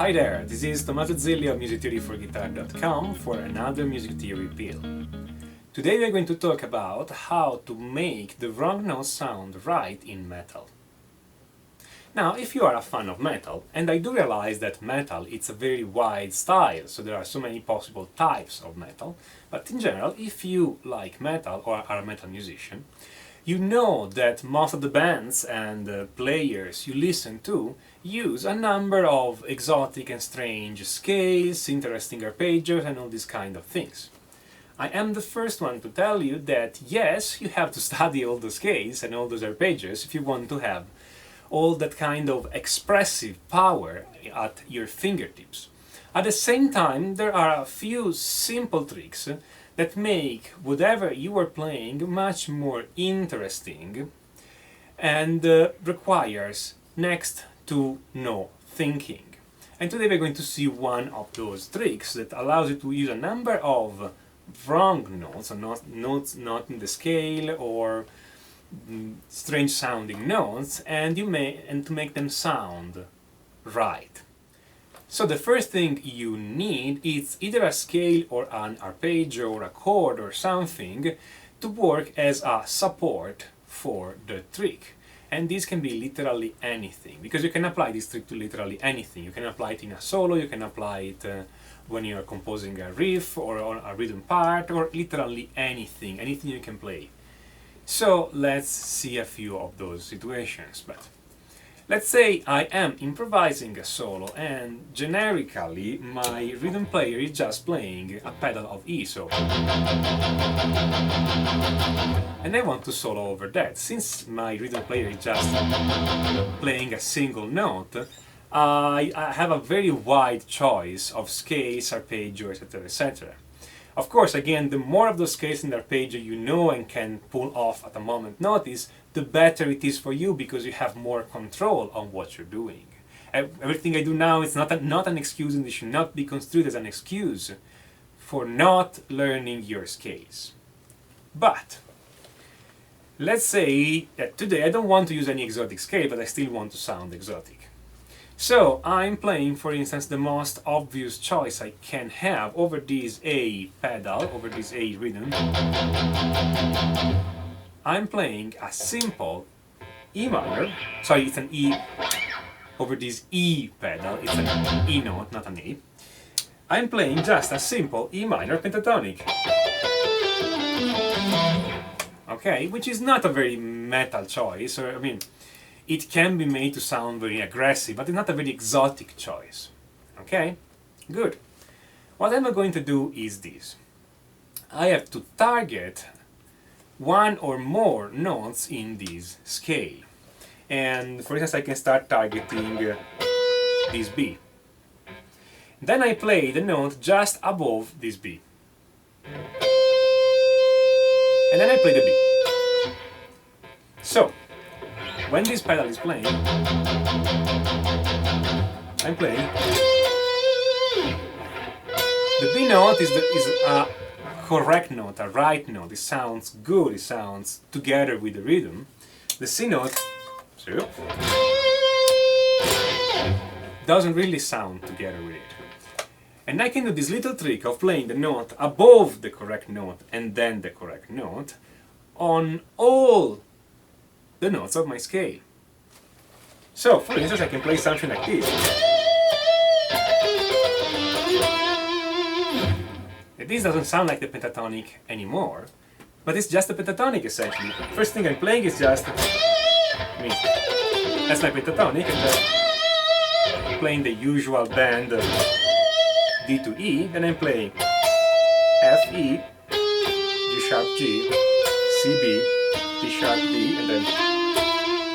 Hi there, this is Tommaso Zilli of musictheoryforguitar.com for another music theory pill. Today we are going to talk about how to make the wrong note sound right in metal. Now, if you are a fan of metal, and I do realize that metal it's a very wide style, so there are so many possible types of metal, but in general, if you like metal or are a metal musician, you know that most of the bands and players you listen to use a number of exotic and strange scales, interesting arpeggios and all these kind of things. I am the first one to tell you that yes, you have to study all those scales and all those arpeggios if you want to have all that kind of expressive power at your fingertips. At the same time, there are a few simple tricks that make whatever you are playing much more interesting and requires next to no thinking. And today we're going to see one of those tricks that allows you to use a number of wrong notes, or notes not in the scale or strange sounding notes, and to make them sound right. So the first thing you need is either a scale or an arpeggio or a chord or something to work as a support for the trick. And this can be literally anything, because you can apply this trick to literally anything. You can apply it in a solo, you can apply it when you are composing a riff or a rhythm part, or literally anything you can play. So let's see a few of those situations. But let's say I am improvising a solo and generically my rhythm player is just playing a pedal of E, so. And I want to solo over that. Since my rhythm player is just playing a single note, I have a very wide choice of scales, arpeggios, etc., etc. Of course, again, the more of those scales and arpeggio you know and can pull off at a moment's notice, the better it is for you, because you have more control on what you're doing. Everything I do now is not an excuse, and it should not be construed as an excuse for not learning your scales. But let's say that today I don't want to use any exotic scale, but I still want to sound exotic. So I'm playing, for instance, the most obvious choice I can have over this A pedal, over this A rhythm. I'm playing a simple E minor, sorry, it's an E, over this E pedal, it's an E note, not an A. I'm playing just a simple E minor pentatonic. Okay, which is not a very metal choice, or I mean, it can be made to sound very aggressive, but it's not a very exotic choice. Okay? Good. What I'm going to do is this. I have to target one or more notes in this scale. And for instance, I can start targeting this B. Then I play the note just above this B. And then I play the B. So, when this pedal is playing, I'm playing. The B note is a correct note, a right note. It sounds good, it sounds together with the rhythm. The C note doesn't really sound together with it. And I can do this little trick of playing the note above the correct note and then the correct note on all the notes of my scale. So, for instance, I can play something like this. This doesn't sound like the pentatonic anymore, but it's just a pentatonic essentially. First thing I'm playing is just, that's my pentatonic, and then playing the usual band D to E, then I'm playing F, E, G sharp G, C, B, D sharp D, and then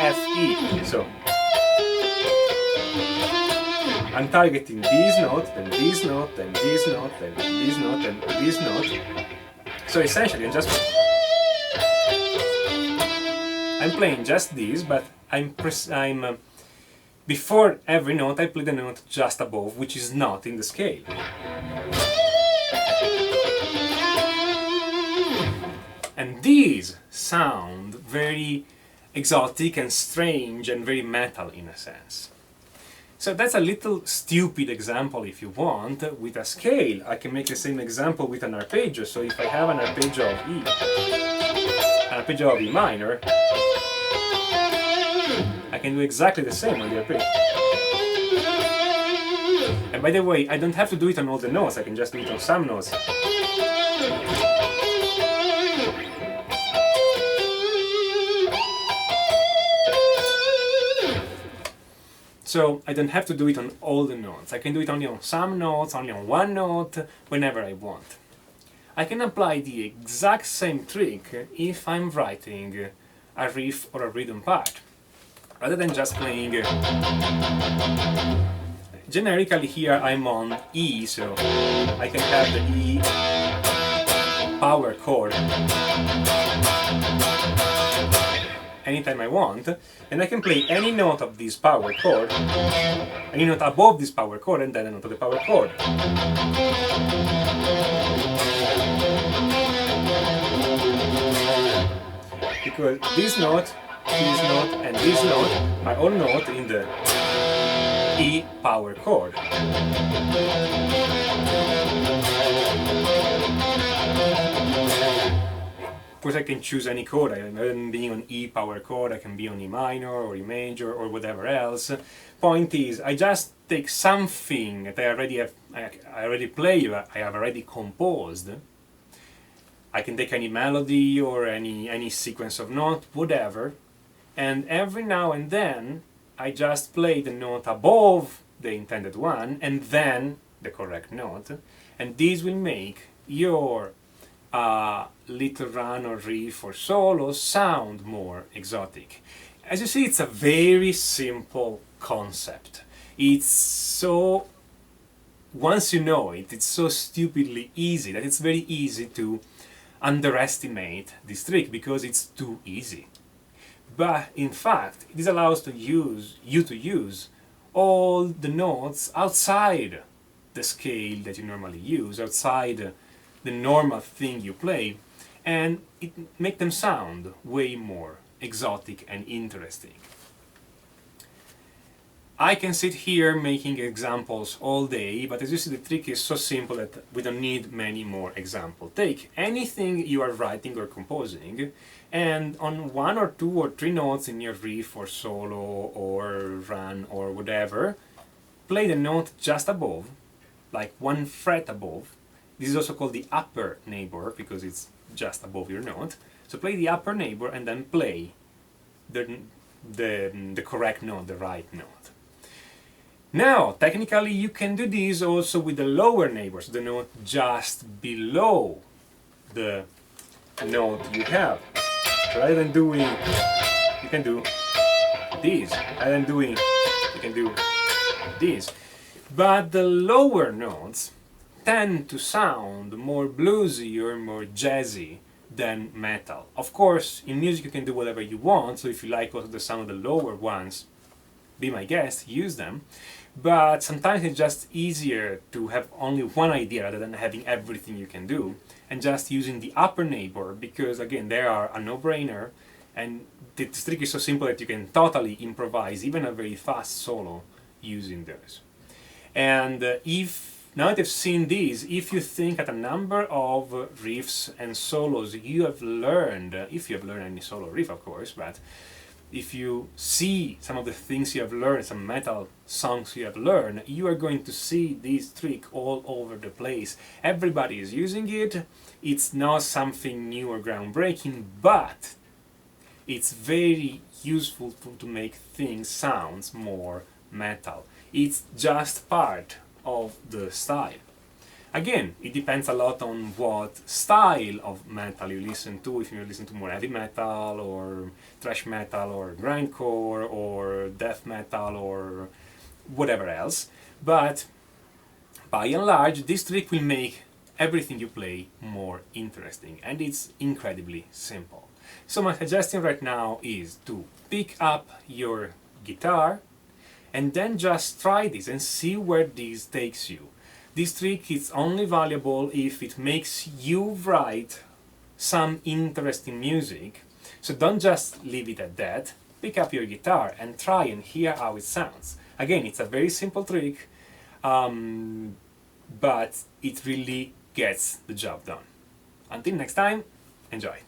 F, E. So I'm targeting this note, then this note, then this note, then this note, then this note. So essentially I'm playing just this, but before every note I play the note just above, which is not in the scale. And these sound very exotic and strange and very metal in a sense. So that's a little stupid example if you want. With a scale, I can make the same example with an arpeggio. So if I have an arpeggio of E, an arpeggio of E minor, I can do exactly the same on the arpeggio. And by the way, I don't have to do it on all the notes, I can just do it on some notes. So I don't have to do it on all the notes. I can do it only on some notes, only on one note, whenever I want. I can apply the exact same trick if I'm writing a riff or a rhythm part, rather than just playing. Generically here I'm on E, so I can have the E power chord anytime I want, and I can play any note of this power chord, any note above this power chord, and then a note of the power chord. Because this note, and this note are all notes in the E power chord. Of course I can choose any chord, rather than being on E power chord, I can be on E minor or E major or whatever else. Point is, I just take something that I already play, I have already composed. I can take any melody or any sequence of notes, whatever, and every now and then I just play the note above the intended one and then the correct note, and this will make your little run or riff or solo sound more exotic. As you see, it's a very simple concept. It's so, once you know it, it's so stupidly easy that it's very easy to underestimate this trick because it's too easy. But in fact, this allows you to use all the notes outside the scale that you normally use, outside the normal thing you play, and it make them sound way more exotic and interesting. I can sit here making examples all day, but as you see, the trick is so simple that we don't need many more examples. Take anything you are writing or composing, and on one or two or three notes in your riff or solo or run or whatever, play the note just above, like one fret above. This is also called the upper neighbor because it's just above your note. So play the upper neighbor and then play the correct note, the right note. Now, technically you can do this also with the lower neighbors, the note just below the note you have. Rather than doing, you can do this. Rather than doing, you can do this. But the lower notes tend to sound more bluesy or more jazzy than metal. Of course, in music you can do whatever you want, so if you like also the sound of the lower ones, be my guest, use them. But sometimes it's just easier to have only one idea rather than having everything you can do, and just using the upper neighbor, because again, they are a no-brainer, and the trick is so simple that you can totally improvise even a very fast solo using those. And now that you've seen these, if you think at a number of riffs and solos you have learned, if you have learned any solo riff of course, but if you see some of the things you have learned, some metal songs you have learned, you are going to see this trick all over the place. Everybody is using it, it's not something new or groundbreaking, but it's very useful to make things sound more metal. It's just part of the style. Again, it depends a lot on what style of metal you listen to, if you listen to more heavy metal or thrash metal or grindcore or death metal or whatever else. But by and large, this trick will make everything you play more interesting, and it's incredibly simple. So my suggestion right now is to pick up your guitar and then just try this and see where this takes you. This trick is only valuable if it makes you write some interesting music, so don't just leave it at that. Pick up your guitar and try and hear how it sounds. Again, it's a very simple trick, but it really gets the job done. Until next time, enjoy!